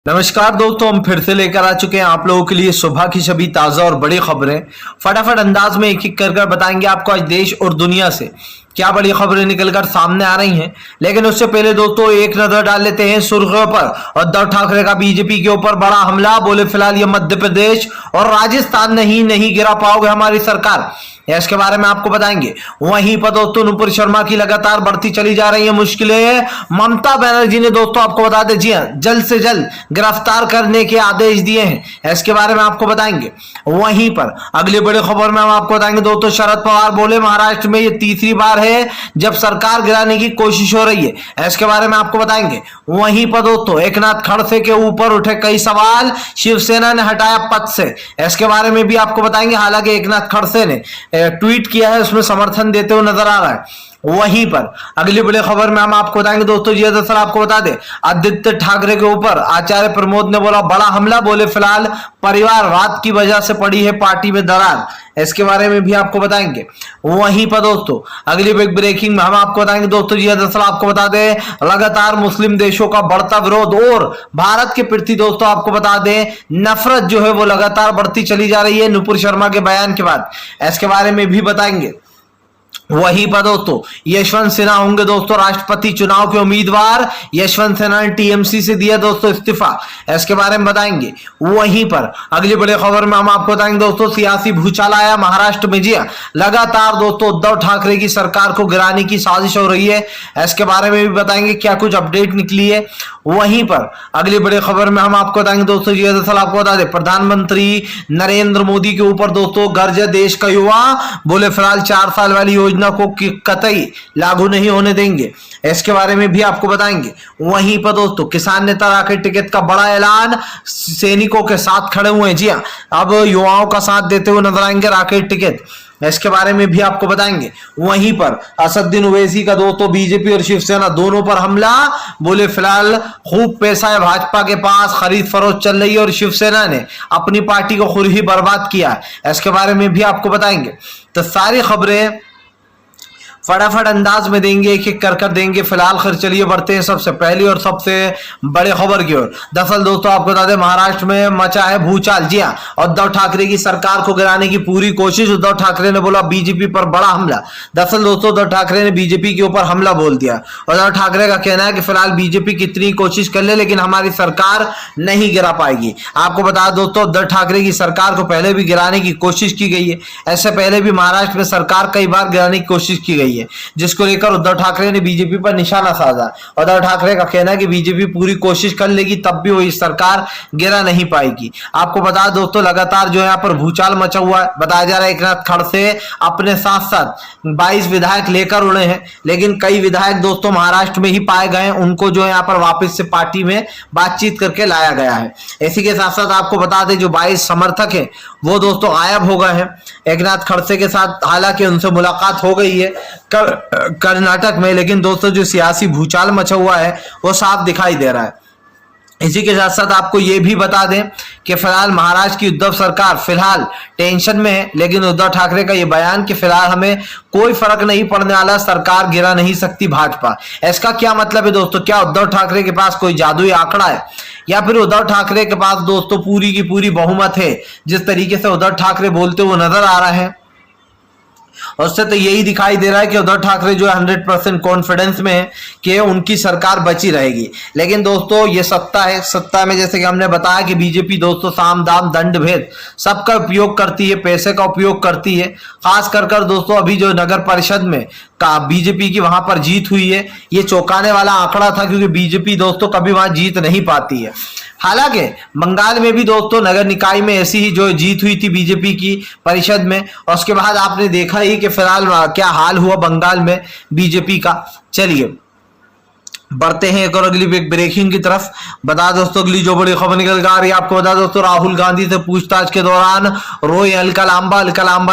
नमस्कार दोस्तों, हम फिर से लेकर आ चुके हैं आप लोगों के लिए सुबह की सभी ताजा और बड़ी खबरें। फटाफट अंदाज में एक एक कर बताएंगे आपको आज देश और दुनिया से क्या बड़ी खबरें निकलकर सामने आ रही हैं। लेकिन उससे पहले दोस्तों एक नजर डाल लेते हैं सुर्खियों पर। उद्धव ठाकरे का बीजेपी के ऊपर बड़ा हमला, बोले फिलहाल ये मध्य प्रदेश और राजस्थान नहीं गिरा पाओगे हमारी सरकार, इसके बारे में आपको बताएंगे। वहीं पर दोस्तों नुपुर शर्मा की लगातार बढ़ती चली जा रही है मुश्किलें। ममता बनर्जी ने दोस्तों आपको बता दें, जी हां, जल्द से जल्द गिरफ्तार करने के आदेश दिए हैं, इसके बारे में आपको बताएंगे। वहीं पर अगली बड़ी खबर में हम आपको बताएंगे दोस्तों, शरद पवार बोले महाराष्ट्र में ये तीसरी बार है जब सरकार गिराने की कोशिश हो रही है, इसके बारे में आपको बताएंगे। वहीं पर दोस्तों एकनाथ खड़से के ऊपर उठे कई सवाल, शिवसेना ने हटाया पद से, इसके बारे में भी आपको बताएंगे। हालांकि एकनाथ खड़से ने ट्वीट किया है, उसमें समर्थन देते हुए नजर आ रहा है। वहीं पर अगली बड़ी खबर में हम आपको बताएंगे दोस्तों, जी दरअसल आपको बता दें, आदित्य ठाकरे के ऊपर आचार्य प्रमोद ने बोला बड़ा हमला, बोले फिलहाल परिवारवाद की वजह से पड़ी है पार्टी में दरार, इसके बारे में भी आपको बताएंगे। वहीं पर दोस्तों अगली बिग ब्रेकिंग में हम आपको बताएंगे दोस्तों, जी दरअसल आपको बता दें, लगातार मुस्लिम देशों का बढ़ता विरोध और भारत के प्रति दोस्तों आपको बता दें नफरत जो है वो लगातार बढ़ती चली जा रही है नुपुर शर्मा के बयान के बाद, इसके बारे में भी बताएंगे। वहीं पर दोस्तों यशवंत सिन्हा होंगे दोस्तों राष्ट्रपति चुनाव के उम्मीदवार। यशवंत सिन्हा ने टीएमसी से दिया दोस्तों इस्तीफा, इसके बारे में बताएंगे। वहीं पर अगली बड़ी खबर में हम आपको बताएंगे दोस्तों, सियासी भूचाल आया महाराष्ट्र में। जी लगातार दोस्तों उद्धव ठाकरे की सरकार को गिराने की साजिश हो रही है, इसके बारे में भी बताएंगे, क्या कुछ अपडेट निकली है। वहीं पर अगली बड़ी खबर में हम आपको बताएंगे दोस्तों, जी दरअसल आपको बता दें, प्रधानमंत्री नरेंद्र मोदी के ऊपर दोस्तों गर्ज देश का युवा, बोले फिलहाल 4 साल वाली योजना को कतई लागू नहीं होने देंगे, इसके बारे में भी आपको बताएंगे। वहीं पर दोस्तों किसान नेता राकेश टिकैत का बड़ा ऐलान, सैनिकों के साथ खड़े हुए हैं। जी हां, अब युवाओं का साथ देते हुए नजर आएंगे राकेश टिकैत, इसके बारे में भी आपको बताएंगे। वहीं पर असदुद्दीन ओवैसी का दोस्तों बीजेपी और शिवसेना दोनों पर हमला, बोले फिलहाल खूब पैसा है भाजपा के पास, खरीद फरोख्त चल रही है और शिवसेना ने अपनी पार्टी को खुद ही बर्बाद किया है, इसके बारे में भी आपको बताएंगे। तो सारी खबरें फटाफट अंदाज में देंगे, एक एक कर देंगे। फिलहाल खैर चलिए बढ़ते हैं सबसे पहली और सबसे बड़े खबर की ओर। दरअसल दोस्तों आपको बता दें, महाराष्ट्र में मचा है भूचाल। जी हां, उद्धव ठाकरे की सरकार को गिराने की पूरी कोशिश। उद्धव ठाकरे ने बोला बीजेपी पर बड़ा हमला। दरअसल दोस्तों उद्धव ठाकरे ने बीजेपी के ऊपर हमला बोल दिया। उद्धव ठाकरे का कहना है कि फिलहाल बीजेपी कितनी कोशिश कर ले लेकिन हमारी सरकार नहीं गिरा पाएगी। आपको बता दोस्तों उद्धव ठाकरे की सरकार को पहले भी गिराने की कोशिश की गई है, ऐसे पहले भी महाराष्ट्र में सरकार कई बार गिराने की कोशिश की गई है, जिसको लेकर उद्धव ठाकरे ने बीजेपी पर निशाना साधा। उद्धव ठाकरे का कहना है कि बीजेपी पूरी कोशिश कर लेगी तब भी वही सरकार गिरा नहीं पाएगी। आपको बता दोस्तों लगातार जो यहाँ पर भूचाल मचा हुआ है। बताया जा रहा है एकनाथ खड़से अपने साथ साथ 22 विधायक लेकर उड़े हैं, लेकिन कई विधायक दोस्तों महाराष्ट्र में ही पाए गए हैं, उनको जो यहाँ पर वापस से पार्टी में बातचीत करके लाया गया है। इसी के साथ साथ आपको बता दें जो 22 समर्थक हैं वो दोस्तों गायब हो गए हैं एकनाथ खड़से के साथ। हालांकि उनसे मुलाकात हो गई है कर्नाटक में, लेकिन दोस्तों जो सियासी भूचाल मचा हुआ है वो साफ दिखाई दे रहा है। इसी के साथ साथ आपको ये भी बता दें कि फिलहाल महाराष्ट्र की उद्धव सरकार फिलहाल टेंशन में है, लेकिन उद्धव ठाकरे का ये बयान कि फिलहाल हमें कोई फर्क नहीं पड़ने वाला, सरकार गिरा नहीं सकती भाजपा, इसका क्या मतलब है दोस्तों? क्या उद्धव ठाकरे के पास कोई जादुई आंकड़ा है या फिर उद्धव ठाकरे के पास दोस्तों पूरी की पूरी बहुमत है? जिस तरीके से उद्धव ठाकरे बोलते हुए नजर आ रहा है उससे तो यही दिखाई दे रहा है कि उद्धव ठाकरे जो है 100% कॉन्फिडेंस में है कि उनकी सरकार बची रहेगी। लेकिन दोस्तों ये सत्ता है, सत्ता में जैसे कि हमने बताया कि बीजेपी दोस्तों साम दाम दंड भेद सबका उपयोग करती है, पैसे का उपयोग करती है। खास कर दोस्तों अभी जो नगर परिषद में का बीजेपी की वहां पर जीत हुई है, ये चौंकाने वाला आंकड़ा था क्योंकि बीजेपी दोस्तों कभी वहां जीत नहीं पाती है। हालांकि बंगाल में भी दोस्तों नगर निकाय में ऐसी ही जो जीत हुई थी बीजेपी की परिषद में, और उसके बाद आपने देखा ही कि फिलहाल क्या हाल हुआ बंगाल में बीजेपी का। चलिए बढ़ते हैं एक और अगली ब्रेकिंग की तरफ। बता दोस्तों अगली जो बड़ी खबर निकल आ रही है, आपको बता दोस्तों राहुल गांधी से पूछताछ के दौरान रोए अलका लांबा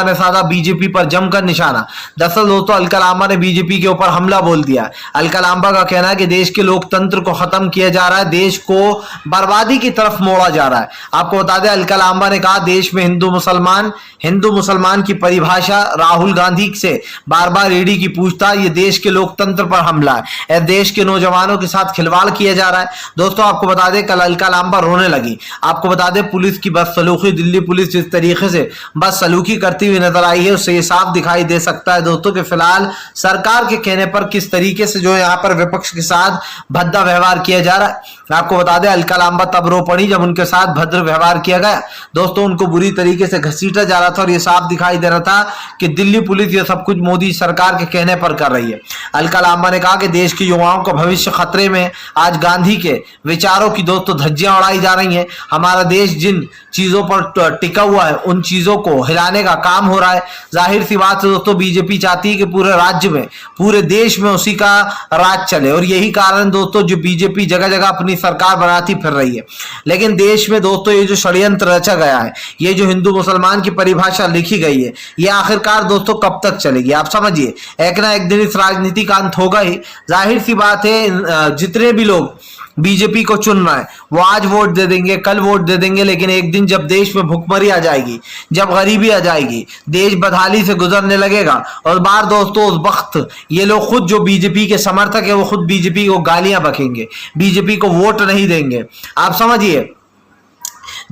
ने साधा बीजेपी पर जमकर निशाना। दरअसल दोस्तों अलका लांबा ने बीजेपी के ऊपर हमला बोल दिया। अलका लांबा का कहना है कि देश के लोकतंत्र को खत्म किया जा रहा है, देश को बर्बादी की तरफ मोड़ा जा रहा है। आपको बता दें अलका लांबा ने कहा देश में हिंदू मुसलमान की परिभाषा राहुल गांधी से बार बार ईडी की पूछताछ, ये देश के लोकतंत्र पर हमला है, देश के नौजवान जवानों के साथ खिलवाड़ किया जा रहा है। दोस्तों आपको बता दें कल अलका लांबा रोने लगी। आपको बता दें पुलिस की बदसलूकी, दिल्ली पुलिस जिस तरीके से बदसलूकी करती हुई नजर आई है उससे ये साफ दिखाई दे सकता है दोस्तों कि फिलहाल सरकार के कहने पर किस तरीके से जो है यहाँ पर विपक्ष के साथ भद्दा व्यवहार किया जा रहा है। आपको बता दें अलका लांबा तब रो पड़ी जब उनके साथ भद्र व्यवहार किया गया। दोस्तों उनको बुरी तरीके से घसीटा जा रहा था और ये साफ दिखाई दे रहा था कि दिल्ली पुलिस ये सब कुछ मोदी सरकार के कहने पर कर रही है। अलका लांबा ने कहा कि देश के युवाओं का भविष्य खतरे में। आज गांधी के विचारों की दोस्तों धज्जियां उड़ाई जा रही हैं। हमारा देश जिन चीजों पर टिका हुआ है उन चीजों को हिलाने का काम हो रहा है। जाहिर सी बात है दोस्तों बीजेपी चाहती है कि पूरे राज्य में, पूरे देश में उसी का राज चले और यही कारण दोस्तों जो बीजेपी जगह जगह अपनी सरकार बनाती फिर रही है। लेकिन देश में दोस्तों ये जो षड्यंत्र रचा गया है, ये जो हिंदू मुसलमान की परिभाषा लिखी गई है, ये आखिरकार दोस्तों कब तक चलेगी? आप समझिए एक ना एक दिन इस राजनीति का अंत होगा ही। जाहिर सी बात है जितने भी लोग बीजेपी को चुन रहे हैं वो आज वोट दे देंगे, कल वोट दे देंगे, लेकिन एक दिन जब देश में भुखमरी आ जाएगी, जब गरीबी आ जाएगी, देश बदहाली से गुजरने लगेगा और बार दोस्तों उस वक्त ये लोग खुद जो बीजेपी के समर्थक है वो खुद बीजेपी को गालियां बकेंगे, बीजेपी को वोट नहीं देंगे। आप समझिए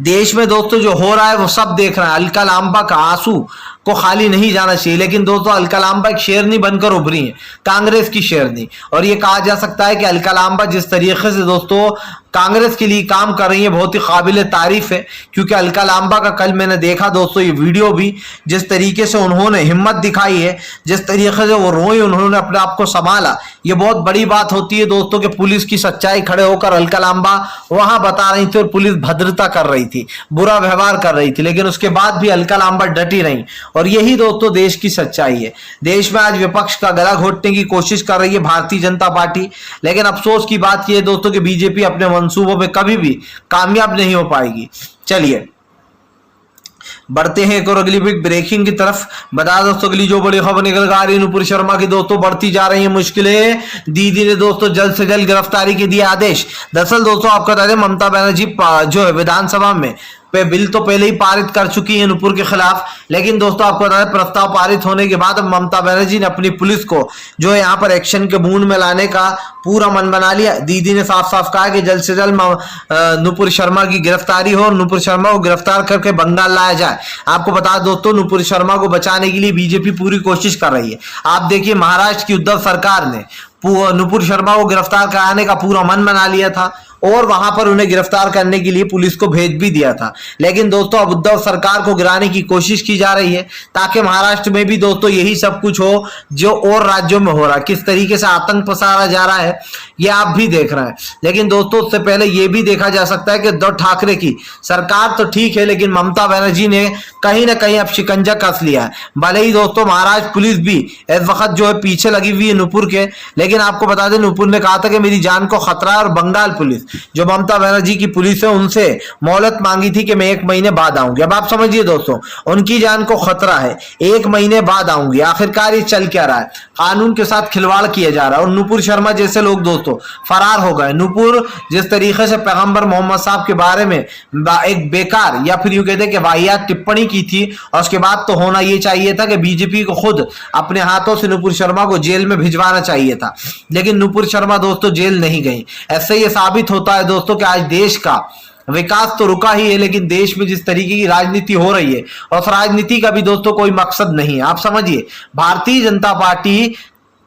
देश में दोस्तों जो हो रहा है वो सब देख रहा है। अलका लांबा का आंसू को खाली नहीं जाना चाहिए, लेकिन दोस्तों अलका लांबा एक शेरनी बनकर उभरी है, कांग्रेस की शेरनी। और ये कहा जा सकता है कि अलका लांबा जिस तरीके से दोस्तों कांग्रेस के लिए काम कर रही है बहुत ही काबिल तारीफ है। क्योंकि अलका लांबा का कल मैंने देखा दोस्तों ये वीडियो भी, जिस तरीके से उन्होंने हिम्मत दिखाई है, जिस तरीके से वो रोई, उन्होंने अपने आप को संभाला, ये बहुत बड़ी बात होती है दोस्तों कि पुलिस की सच्चाई खड़े होकर अलका लांबा वहां बता रही थी और पुलिस भद्रता कर रही थी, बुरा व्यवहार कर रही थी, लेकिन उसके बाद भी अलका लांबा डटी रही। और यही दोस्तों देश की सच्चाई है। देश में आज विपक्ष का गला घोटने की कोशिश कर रही है भारतीय जनता पार्टी, लेकिन अफसोस की बात यह है दोस्तों कि बीजेपी अपने मंसूबों पे कभी भी कामयाब नहीं हो पाएगी। चलिए बढ़ते हैं एक और अगली बिग ब्रेकिंग की तरफ। बता दोस्तों अगली जो बड़ी खबर निकल आ रही है, नुपुर शर्मा की दोस्तों बढ़ती जा रही है मुश्किलें। दीदी ने दोस्तों जल्द से जल्द गिरफ्तारी के दिए आदेश। दरअसल दोस्तों आपको बता दें ममता बनर्जी जो है विधानसभा में बिल तो पहले ही पारित कर चुकी है नुपुर के खिलाफ, लेकिन दोस्तों आपको बता दें प्रस्ताव पारित होने के बाद अब ममता बनर्जी ने अपनी पुलिस को जो है यहाँ पर एक्शन के मूड में लाने का पूरा मन बना लिया। दीदी ने साफ साफ कहा कि जल्द से जल्द नुपुर शर्मा की गिरफ्तारी हो और नुपुर शर्मा को गिरफ्तार करके बंगाल लाया जाए। आपको बता दोस्तों नुपुर शर्मा को बचाने के लिए बीजेपी पूरी कोशिश कर रही है। आप देखिए महाराष्ट्र की उद्धव सरकार ने नुपुर शर्मा को गिरफ्तार कराने का पूरा मन बना लिया था और वहां पर उन्हें गिरफ्तार करने के लिए पुलिस को भेज भी दिया था। लेकिन दोस्तों अब उद्धव सरकार को गिराने की कोशिश की जा रही है ताकि महाराष्ट्र में भी दोस्तों यही सब कुछ हो जो और राज्यों में हो रहा है। किस तरीके से आतंक पसारा जा रहा है ये आप भी देख रहे हैं। लेकिन दोस्तों उससे पहले यह भी देखा जा सकता है कि उद्धव ठाकरे की सरकार तो ठीक है, लेकिन ममता बनर्जी ने कहीं ना कहीं अब शिकंजा कस लिया है। भले ही दोस्तों महाराष्ट्र पुलिस भी इस वक्त जो है पीछे लगी हुई है नुपुर के, लेकिन आपको बता दें नुपुर ने कहा था कि मेरी जान को खतरा है और बंगाल पुलिस जो ममता बनर्जी की पुलिस है उनसे मोहलत मांगी थी कि मैं 1 महीने बाद आऊंगी। अब आप समझिए दोस्तों उनकी जान को खतरा है, 1 महीने बाद आऊंगी। आखिरकार ये चल क्या रहा है? कानून के साथ खिलवाड़ किया जा रहा है और नुपुर शर्मा जैसे लोग दोस्तों फरार हो गए। नुपुर जिस तरीके से पैगंबर मोहम्मद साहब के बारे में एक बेकार या फिर यूं कहते कि वाहियात टिप्पणी की थी और उसके बाद तो होना ये चाहिए था कि बीजेपी को खुद अपने हाथों से नुपुर शर्मा को जेल में भिजवाना चाहिए था, लेकिन नुपुर शर्मा दोस्तों जेल नहीं गई। ऐसे ये साबित होता है दोस्तों कि आज देश का विकास तो रुका ही है, लेकिन देश में जिस तरीके की राजनीति हो रही है और उस राजनीति का भी दोस्तों कोई मकसद नहीं है। आप समझिए भारतीय जनता पार्टी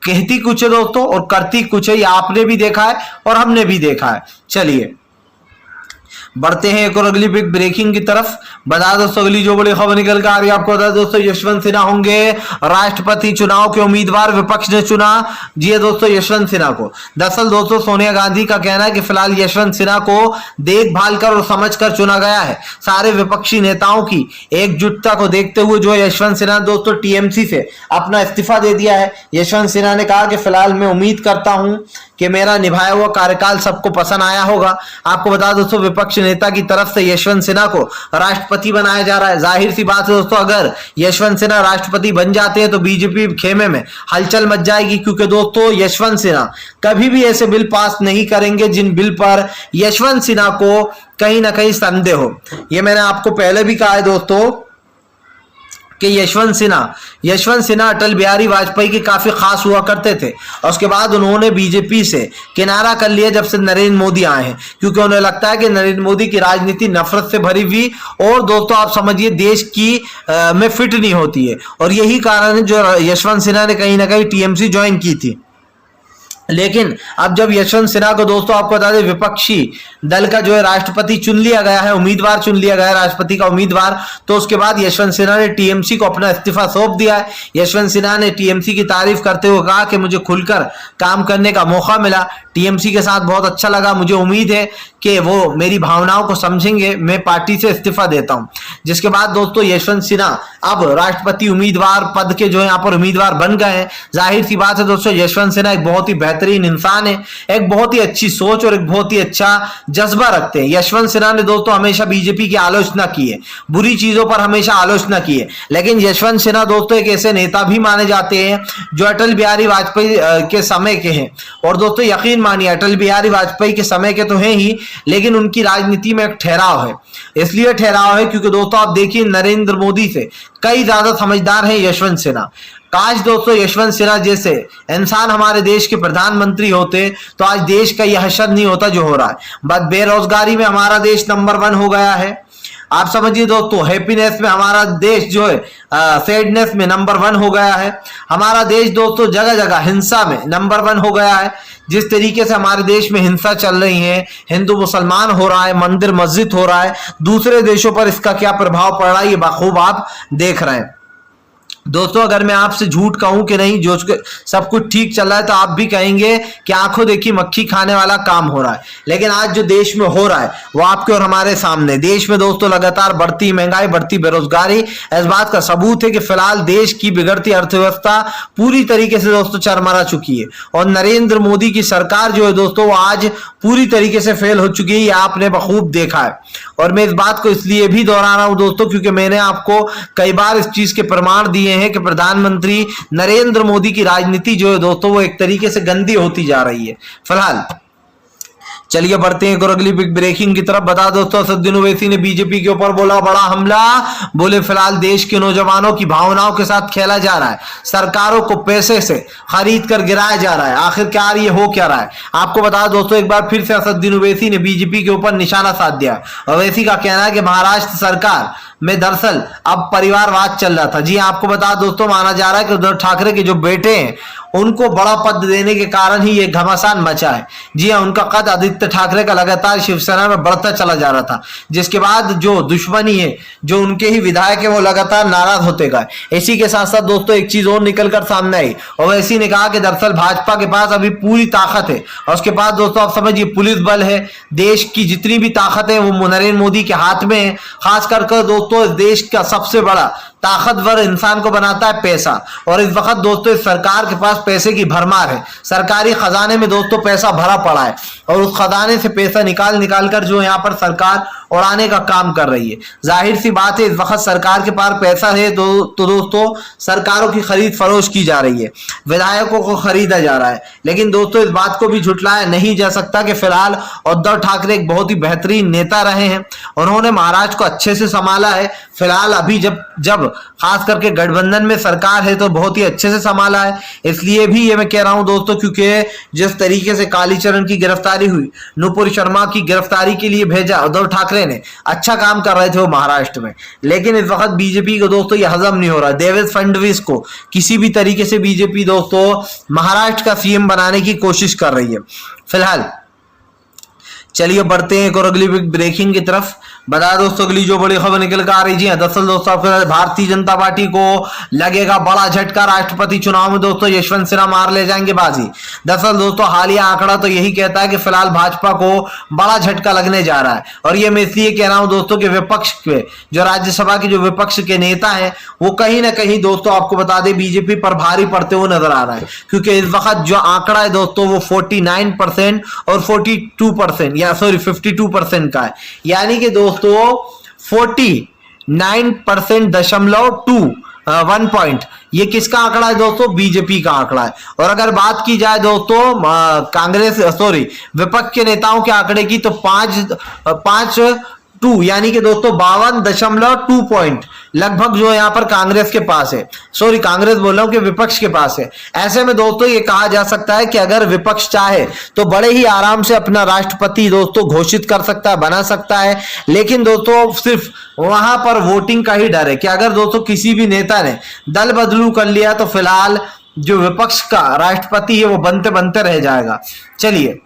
कहती कुछ है दोस्तों और करती कुछ है, ये आपने भी देखा है और हमने भी देखा है। चलिए बढ़ते हैं एक और अगली बिग ब्रेकिंग की तरफ। बता दोस्तों अगली जो बड़ी खबर निकल कर आ रही है आपको बता दोस्तों यशवंत सिन्हा होंगे राष्ट्रपति चुनाव के उम्मीदवार। विपक्ष ने चुना जी दोस्तों यशवंत सिन्हा को। दरअसल दोस्तों सोनिया गांधी का कहना है कि फिलहाल यशवंत सिन्हा को देखभाल कर और समझ कर चुना गया है। सारे विपक्षी नेताओं की एकजुटता को देखते हुए जो यशवंत सिन्हा दोस्तों टीएमसी से अपना इस्तीफा दे दिया है। यशवंत सिन्हा ने कहा कि फिलहाल मैं उम्मीद करता हूं कि मेरा निभाया हुआ कार्यकाल सबको पसंद आया होगा। आपको बता दोस्तों विपक्ष नेता की तरफ से यशवंत सिन्हा को राष्ट्रपति बनाया जा रहा है। जाहिर सी बात है दोस्तों अगर यशवंत सिन्हा राष्ट्रपति बन जाते हैं तो बीजेपी खेमे में हलचल मच जाएगी, क्योंकि दोस्तों यशवंत सिन्हा कभी भी ऐसे बिल पास नहीं करेंगे जिन बिल पर यशवंत सिन्हा को कहीं ना कहीं संदेह हो। यह मैंने आपको पहले भी कहा है दोस्तों कि यशवंत सिन्हा अटल बिहारी वाजपेयी के काफी खास हुआ करते थे और उसके बाद उन्होंने बीजेपी से किनारा कर लिया जब से नरेंद्र मोदी आए हैं, क्योंकि उन्हें लगता है कि नरेंद्र मोदी की राजनीति नफरत से भरी हुई और दोस्तों आप समझिए देश की में फिट नहीं होती है। और यही कारण है जो यशवंत सिन्हा ने कहीं ना कहीं टीएमसी ज्वाइन की थी। लेकिन अब जब यशवंत सिन्हा को दोस्तों आपको बता दें विपक्षी दल का जो है राष्ट्रपति चुन लिया गया है, उम्मीदवार चुन लिया गया है, राष्ट्रपति का उम्मीदवार, तो उसके बाद यशवंत सिन्हा ने टीएमसी को अपना इस्तीफा सौंप दिया है। यशवंत सिन्हा ने टीएमसी की तारीफ करते हुए कहा कि मुझे खुलकर काम करने का मौका मिला, टीएमसी के साथ बहुत अच्छा लगा, मुझे उम्मीद है कि वो मेरी भावनाओं को समझेंगे, मैं पार्टी से इस्तीफा देता हूं। जिसके बाद दोस्तों यशवंत सिन्हा अब राष्ट्रपति उम्मीदवार पद के जो यहाँ पर उम्मीदवार बन गए हैं। जाहिर सी बात है दोस्तों यशवंत सिन्हा एक बहुत ही बेहतरीन इंसान है, एक बहुत ही अच्छी सोच और एक बहुत ही अच्छा जज्बा रखते हैं। यशवंत सिन्हा ने दोस्तों हमेशा बीजेपी की आलोचना की है, बुरी चीजों पर हमेशा आलोचना की है, लेकिन यशवंत सिन्हा दोस्तों एक ऐसे नेता भी माने जाते हैं जो अटल बिहारी वाजपेयी के समय के हैं। और दोस्तों यकीन मानिए अटल बिहारी वाजपेयी के समय के तो हैं ही, लेकिन उनकी राजनीति में एक ठहराव है। इसलिए ठहराव है क्योंकि दोस्तों आप देखिए नरेंद्र मोदी से कई ज्यादा समझदार हैं यशवंत सिन्हा। काश दोस्तों यशवंत सिन्हा जैसे इंसान हमारे देश के प्रधानमंत्री होते तो आज देश का यह हशर नहीं होता जो हो रहा है। बस बेरोजगारी में हमारा देश नंबर 1 हो गया है, आप समझिए दोस्तों हैप्पीनेस में हमारा देश जो है सैडनेस में नंबर 1 हो गया है। हमारा देश दोस्तों जगह जगह हिंसा में नंबर 1 हो गया है। जिस तरीके से हमारे देश में हिंसा चल रही है, हिंदू मुसलमान हो रहा है, मंदिर मस्जिद हो रहा है, दूसरे देशों पर इसका क्या प्रभाव पड़ रहा है ये बखूब आप देख रहे हैं। दोस्तों अगर मैं आपसे झूठ कहूं कि नहीं जो सब कुछ ठीक चल रहा है तो आप भी कहेंगे कि आंखों देखी मक्खी खाने वाला काम हो रहा है। लेकिन आज जो देश में हो रहा है वो आपके और हमारे सामने। देश में दोस्तों लगातार बढ़ती महंगाई, बढ़ती बेरोजगारी इस बात का सबूत है कि फिलहाल देश की बिगड़ती अर्थव्यवस्था पूरी तरीके से दोस्तों चरमरा चुकी है और नरेंद्र मोदी की सरकार जो है दोस्तों वो आज पूरी तरीके से फेल हो चुकी है, ये आपने बखूब देखा है। और मैं इस बात को इसलिए भी दोहरा रहा हूं दोस्तों क्योंकि मैंने आपको कई बार इस चीज के प्रमाण दिए हैं कि प्रधानमंत्री नरेंद्र मोदी की राजनीति जो है दोस्तों वो एक तरीके से गंदी होती जा रही है। फिलहाल चलिए बढ़ते हैं और अगली बिग ब्रेकिंग की तरफ। बता दोस्तों असदुद्दीन ओवैसी ने बीजेपी के ऊपर बोला बड़ा हमला, बोले फिलहाल देश के नौजवानों की भावनाओं के साथ खेला जा रहा है, सरकारों को पैसे से खरीद कर गिराया जा रहा है। आखिरकार ये हो क्या रहा है आपको बता दोस्तों। एक बार फिर से असदुद्दीन ओवैसी ने बीजेपी के ऊपर निशाना साध दिया। ओवैसी का कहना है कि महाराष्ट्र सरकार में दरअसल अब परिवारवाद चल रहा था। जी आपको बता दोस्तों माना जा रहा है कि उद्धव ठाकरे के जो बेटे हैं उनको बड़ा पद देने के कारण ही ये घमासान मचा है। जी हाँ, उनका कद आदित्य ठाकरे का लगातार शिवसेना में बढ़ता चला जा रहा था, जिसके बाद जो दुश्मनी है जो उनके ही विधायक है वो लगातार नाराज होते गए। इसी के साथ साथ दोस्तों एक चीज और निकल कर सामने आई। ओवैसी ने कहा कि दरअसल भाजपा के पास अभी पूरी ताकत है और उसके बाद दोस्तों आप समझिए पुलिस बल है, देश की जितनी भी ताकत है वो नरेंद्र मोदी के हाथ में है। खास कर दोस्तों इस देश का सबसे बड़ा ताकतवर इंसान को बनाता है पैसा। और इस वक्त दोस्तों इस सरकार के पास पैसे की भरमार है, सरकारी खजाने में दोस्तों पैसा भरा पड़ा है और उस खजाने से पैसा निकाल कर जो यहाँ पर सरकार उड़ाने का काम कर रही है। जाहिर सी बात है इस वक्त सरकार के पास पैसा है तो दोस्तों सरकारों की खरीद फरोश की जा रही है, विधायकों को खरीदा जा रहा है। लेकिन दोस्तों इस बात को भी झुटलाया नहीं जा सकता कि फिलहाल उद्धव ठाकरे एक बहुत ही बेहतरीन नेता रहे हैं, उन्होंने महाराष्ट्र को अच्छे से संभाला है। फिलहाल अभी जब खास करके गठबंधन में सरकार है तो बहुत ही अच्छे से संभाला है। इसलिए भी ये मैं कह रहा हूं दोस्तों क्योंकि जिस तरीके से कालीचरण की गिरफ्तारी हुई, नुपुर शर्मा की गिरफ्तारी के लिए भेजा उद्धव ठाकरे ने, अच्छा काम कर रहे थे वो महाराष्ट्र में। लेकिन इस वक्त बीजेपी को दोस्तों यह हजम नहीं हो रहा। देवेंद्र फडणवीस को किसी भी तरीके से बीजेपी दोस्तों महाराष्ट्र का सीएम बनाने की कोशिश कर रही है। फिलहाल चलिए बढ़ते हैं और अगली ब्रेकिंग की तरफ। बता दोस्तों अगली जो बड़ी खबर निकल कर आ रही है दरअसल दोस्तों भारतीय जनता पार्टी को लगेगा बड़ा झटका। राष्ट्रपति चुनाव में दोस्तों यशवंत सिन्हा मार ले जाएंगे बाजी। दरअसल दोस्तों हालिया आंकड़ा तो यही कहता है कि फिलहाल भाजपा को बड़ा झटका लगने जा रहा है। और ये मैं इसलिए कह रहा हूं दोस्तों कि विपक्ष के जो राज्यसभा के जो विपक्ष के नेता हैं वो कहीं ना कहीं दोस्तों आपको बता दें बीजेपी पर भारी पड़ते हुए नजर आ रहा है। क्योंकि इस वक्त जो आंकड़ा है दोस्तों वो 49% और 42% या 52% का है। यानी कि दोस्तों 49%.2 पॉइंट ये किसका आंकड़ा है दोस्तों, बीजेपी का आंकड़ा है। और अगर बात की जाए दोस्तों विपक्ष के नेताओं के आंकड़े की तो 5 52 यानी कि दोस्तों 52.2 पॉइंट लगभग जो यहाँ पर कांग्रेस के पास है, सॉरी कांग्रेस बोल रहा हूं कि विपक्ष के पास है। ऐसे में दोस्तों ये कहा जा सकता है कि अगर विपक्ष चाहे तो बड़े ही आराम से अपना राष्ट्रपति दोस्तों घोषित कर सकता है, बना सकता है। लेकिन दोस्तों सिर्फ वहां पर वोटिंग का ही डर है कि अगर दोस्तों किसी भी नेता ने दल बदलू कर लिया तो फिलहाल जो विपक्ष का राष्ट्रपति है वो बनते बनते रह जाएगा। चलिए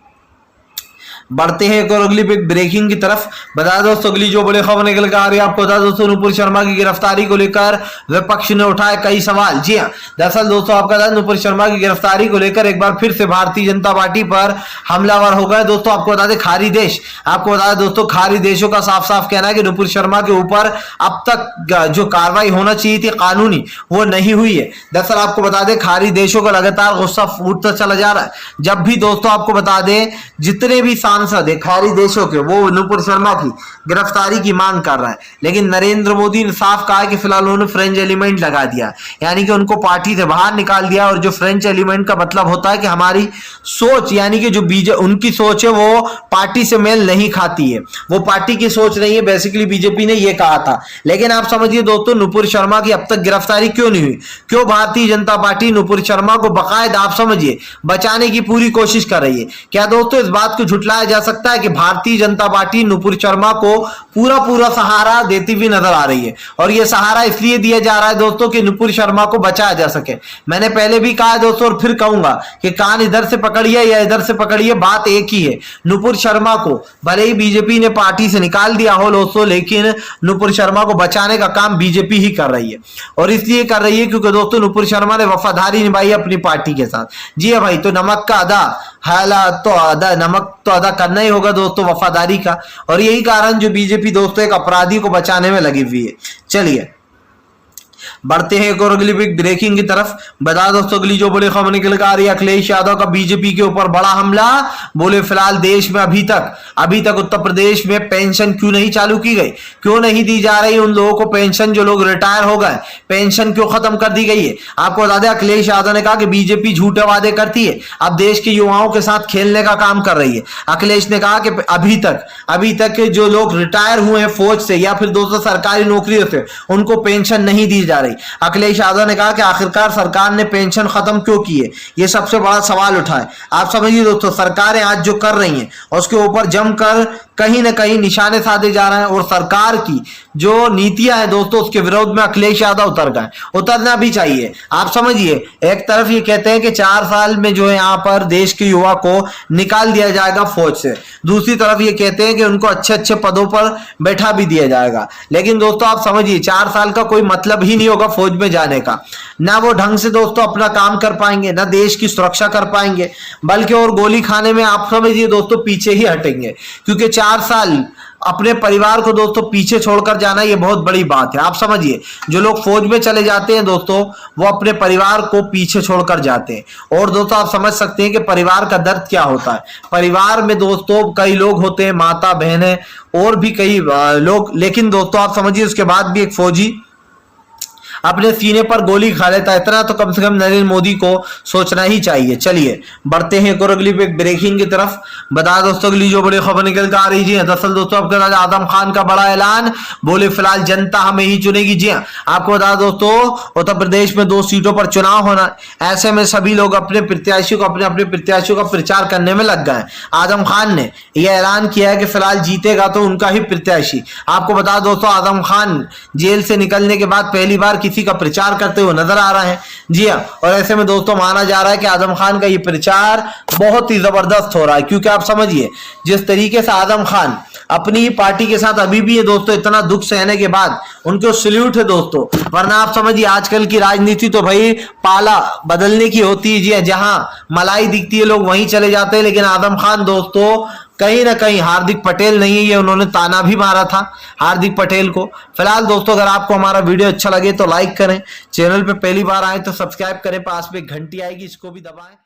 बढ़ते हैं एक और अगली ब्रेकिंग की तरफ। बता दोस्तों अगली जो बड़ी खबर निकल कर आ रही है आपको बता दोस्तों, नुपुर शर्मा की गिरफ्तारी को लेकर विपक्ष ने उठाए कई सवाल। जी हां, दरअसल दोस्तों आपका बता नुपुर शर्मा की गिरफ्तारी को लेकर एक बार फिर से भारतीय जनता पार्टी पर हमलावर हो गए। दोस्तों आपको बता दें खारी देश, आपको बता दें दोस्तों खारी देशों का साफ साफ कहना है कि नुपुर शर्मा के ऊपर अब तक जो कार्रवाई होना चाहिए थी कानूनी वो नहीं हुई है। दरअसल आपको बता दें खारी देशों का लगातार गुस्सा फूटता चला जा रहा है। जब भी दोस्तों आपको बता दें जितने भी सांसद है खारी देशों के वो नुपुर शर्मा की गिरफ्तारी की मांग कर रहा है, लेकिन नरेंद्र मोदी ने साफ कहा कि फिलहाल उन्होंने फ्रेंच एलिमेंट लगा दिया, यानी कि उनको पार्टी से बाहर निकाल दिया। और जो फ्रेंच एलिमेंट का मतलब होता है कि हमारी सोच, यानी कि जो उनकी सोच है वो पार्टी से मेल नहीं खाती है, वो पार्टी की सोच नहीं है, बेसिकली बीजेपी ने ये कहा था। लेकिन आप समझिए दोस्तों नुपुर शर्मा की अब तक गिरफ्तारी क्यों नहीं हुई, क्यों भारतीय जनता पार्टी नुपुर शर्मा को बाकायदा आप समझिए बचाने की पूरी कोशिश कर रही है। क्या दोस्तों इस बात को झुटलाया जा सकता है कि भारतीय जनता पार्टी नुपुर शर्मा को पूरा सहारा देती हुई नजर आ रही है, और यह सहारा इसलिए दिया जा रहा है दोस्तों कि नुपुर शर्मा को बचाया जा सके। मैंने पहले भी कहा दोस्तों और फिर कहूंगा कि कान इधर से पकड़िए या इधर से पकड़िए, बात एक ही है। नुपुर शर्मा को भले ही बीजेपी ने पार्टी से निकाल दिया हो दोस्तों, लेकिन नुपुर शर्मा को बचाने का काम बीजेपी ही कर रही है, और इसलिए कर रही है क्योंकि दोस्तों नुपुर शर्मा ने वफादारी निभाई अपनी पार्टी के साथ। जी है भाई, तो नमक का अदा हालात तो अदा, नमक तो अदा करना ही होगा दोस्तों वफादारी का, और यही कारण जो बीजेपी दोस्तों एक अपराधी को बचाने में लगी हुई है। चलिए बढ़ते हैं एक और अगली ब्रेकिंग की तरफ। बता दोस्तों अगली जो बड़ी खबर निकल कर आ रही है, अखिलेश यादव का बीजेपी के ऊपर बड़ा हमला। बोले फिलहाल देश में अभी तक उत्तर प्रदेश में पेंशन क्यों नहीं चालू की गई, क्यों नहीं दी जा रही उन लोगों को पेंशन जो लोग रिटायर हो गए, पेंशन क्यों खत्म कर दी गई है। आपको बता दें अखिलेश यादव ने कहा कि बीजेपी झूठे वादे करती है, अब देश के युवाओं के साथ खेलने का काम कर रही है। अखिलेश ने कहा कि अभी तक के जो लोग रिटायर हुए हैं फौज से या फिर दोस्तों सरकारी नौकरियों से, उनको पेंशन नहीं दी जा रही। अखिलेश यादव ने कहा कि आखिरकार सरकार ने पेंशन खत्म क्यों की है, यह सबसे बड़ा सवाल उठाए। आप समझिए दोस्तों सरकारें आज जो कर रही हैं उसके ऊपर जमकर कहीं ना कहीं निशाने साधे जा रहे हैं, और सरकार की जो नीतियां हैं दोस्तों उसके विरोध में अखिलेश यादव उतर गए, उतरना भी चाहिए। आप समझिए एक तरफ ये कहते हैं कि 4 साल में जो है यहाँ पर देश के युवा को निकाल दिया जाएगा फौज से, दूसरी तरफ ये कहते हैं कि उनको अच्छे अच्छे पदों पर बैठा भी दिया जाएगा। लेकिन दोस्तों आप समझिए 4 साल का कोई मतलब ही नहीं होगा फौज में जाने का, ना वो ढंग से दोस्तों अपना काम कर पाएंगे, ना देश की सुरक्षा कर पाएंगे, बल्कि और गोली खाने में आप समझिए दोस्तों पीछे ही हटेंगे। क्योंकि 4 साल अपने परिवार को दोस्तों पीछे छोड़कर जाना ये बहुत बड़ी बात है। आप समझिए जो लोग फौज में चले जाते हैं दोस्तों वो अपने परिवार को पीछे छोड़कर जाते हैं, और दोस्तों आप समझ सकते हैं कि परिवार का दर्द क्या होता है। परिवार में दोस्तों कई लोग होते हैं, माता बहनें और भी कई लोग, लेकिन दोस्तों आप समझिए उसके बाद भी एक फौजी अपने सीने पर गोली खा लेता है, इतना तो कम से कम नरेंद्र मोदी को सोचना ही चाहिए। चलिए बढ़ते हैं एक और अगली ब्रेकिंग की तरफ। बता दोस्तों अगली जो बड़ी खबर निकल कर आ रही है, दरअसल दोस्तों आपके बता आजम खान का बड़ा ऐलान, बोले फिलहाल जनता हमें ही चुनेगी। जी हाँ, आपको बता दोस्तों उत्तर प्रदेश में 2 सीटों पर चुनाव होना, ऐसे में सभी लोग अपने अपने प्रत्याशियों का प्रचार करने में लग गए। आजम खान ने यह ऐलान किया है कि फिलहाल जीतेगा तो उनका ही प्रत्याशी। आपको बता दोस्तों आजम खान जेल से निकलने के बाद पहली बार किसी का प्रचार करते हुए नजर आ रहा है। जी हाँ, और ऐसे में दोस्तों माना जा रहा है कि आजम खान का ये प्रचार बहुत ही जबरदस्त हो रहा है, क्योंकि आप समझिए जिस तरीके से आजम खान अपनी ही पार्टी के साथ अभी भी है दोस्तों, इतना दुख सहने के बाद उनको सल्यूट है दोस्तों। वरना आप समझिए आजकल की राजनीति तो भाई पाला बदलने की होती है। जी हाँ, जहां मलाई दिखती है लोग वहीं चले जाते हैं, लेकिन आजम खान दोस्तों कहीं ना कहीं हार्दिक पटेल नहीं है, ये उन्होंने ताना भी मारा था हार्दिक पटेल को। फिलहाल दोस्तों अगर आपको हमारा वीडियो अच्छा लगे तो लाइक करें, चैनल पे पहली बार आए तो सब्सक्राइब करें, पास में घंटी आएगी इसको भी दबाएं।